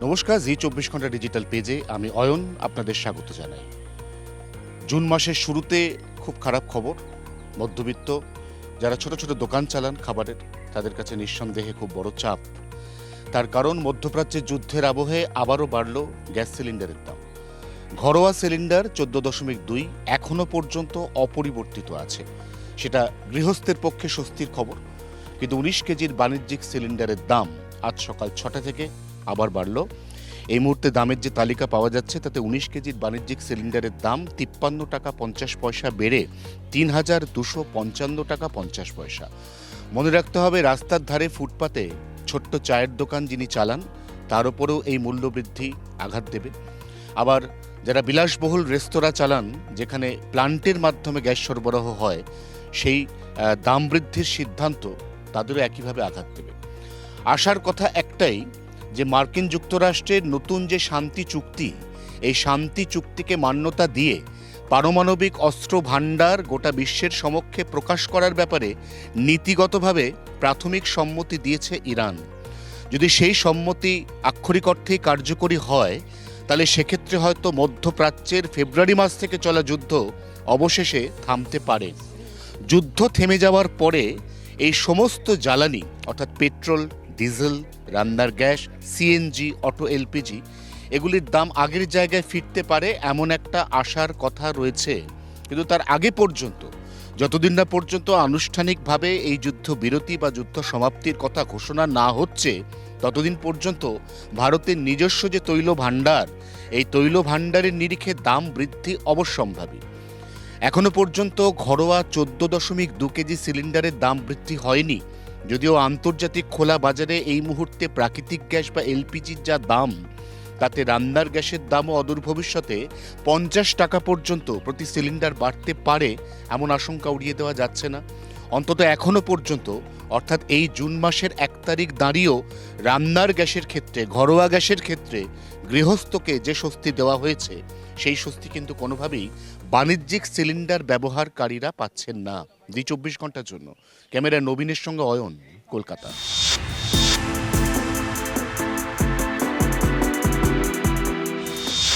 নমস্কার, জি 24 ঘন্টা ডিজিটাল পেজে আমি অয়ন আপনাদের স্বাগত জানাই। জুন মাসের শুরুতে খুব খারাপ খবর। মধ্যবিত্ত যারা ছোট ছোট দোকান চালান খাবারের, তাদের কাছে নিঃসন্দেহে খুব বড় চাপ। তার কারণ মধ্যপ্রাচ্যের যুদ্ধের আবহে আবারও বাড়ল গ্যাস সিলিন্ডারের দাম। ঘরোয়া সিলিন্ডার 14.2 এখনো পর্যন্ত অপরিবর্তিত আছে। সেটা গৃহস্থের পক্ষে স্বস্তির খবর। কিন্তু 19 কেজির বাণিজ্যিক সিলিন্ডারের দাম আজ সকাল 6টা থেকে আবার বাড়ল। এই মুহূর্তে দামের যে তালিকা পাওয়া যাচ্ছে তাতে 19 কেজির বাণিজ্যিক সিলিন্ডারের দাম 53 টাকা 50 পয়সা বেড়ে 3,255 টাকা 50 পয়সা। মনে রাখতে হবে, রাস্তার ধারে ফুটপাতে ছোট্ট চায়ের দোকান যিনি চালান তার ওপরেও এই মূল্যবৃদ্ধি আঘাত দেবে। আবার যারা বিলাসবহুল রেস্তোরাঁ চালান, যেখানে প্লান্টের মাধ্যমে গ্যাস সরবরাহ হয়, সেই দাম বৃদ্ধির সিদ্ধান্ত তাদেরও একইভাবে আঘাত দেবে। আশার কথা একটাই, যে মার্কিন যুক্তরাষ্ট্রের নতুন যে শান্তি চুক্তি, এই শান্তি চুক্তিকে মান্যতা দিয়ে পারমাণবিক অস্ত্র ভাণ্ডার গোটা বিশ্বের সমক্ষে প্রকাশ করার ব্যাপারে নীতিগতভাবে প্রাথমিক সম্মতি দিয়েছে ইরান। যদি সেই সম্মতি আক্ষরিক অর্থেই কার্যকরী হয়, তাহলে সেক্ষেত্রে হয়তো মধ্যপ্রাচ্যের ফেব্রুয়ারি মাস থেকে চলা যুদ্ধ অবশেষে থামতে পারে। যুদ্ধ থেমে যাওয়ার পরে এই সমস্ত জ্বালানি অর্থাৎ পেট্রোল, ডিজেল, রান্নার গ্যাস, সিএনজি, অটো এলপিজি এগুলির দাম আগের জায়গায় ফিরতে পারে এমন একটা আশার কথা রয়েছে। কিন্তু তার আগে পর্যন্ত, যতদিন না পর্যন্ত আনুষ্ঠানিকভাবে এই যুদ্ধ বিরতি বা যুদ্ধ সমাপ্তির কথা ঘোষণা না হচ্ছে, ততদিন পর্যন্ত ভারতের নিজস্ব যে তৈল ভাণ্ডার, এই তৈল ভাণ্ডারের নিরিখে দাম বৃদ্ধি অবশ্যম্ভাবী। এখনো পর্যন্ত ঘরোয়া 14.2 কেজি সিলিন্ডারের দাম বৃদ্ধি হয়নি, যদিও আন্তর্জাতিক খোলা বাজারে এই মুহূর্তে প্রাকৃতিক গ্যাস বা এলপিজির যা দাম, তাতে রান্নার গ্যাসের দামও অদূর ভবিষ্যতে 50 টাকা পর্যন্ত প্রতি সিলিন্ডার বাড়তে পারে এমন আশঙ্কা উড়িয়ে দেওয়া যাচ্ছে না। অন্তত এখনো পর্যন্ত, অর্থাৎ এই জুন মাসের 1 তারিখ দাঁড়িয়েও রান্নার গ্যাসের ক্ষেত্রে, ঘরোয়া গ্যাসের ক্ষেত্রে গৃহস্থকে যে স্বস্তি দেওয়া হয়েছে, সেই স্বস্তি কিন্তু কোনোভাবেই বাণিজ্যিক সিলিন্ডার ব্যবহারকারীরা পাচ্ছেন না। জি 24 ঘন্টার জন্য ক্যামেরা নবীনের সঙ্গে অয়ন, কলকাতা।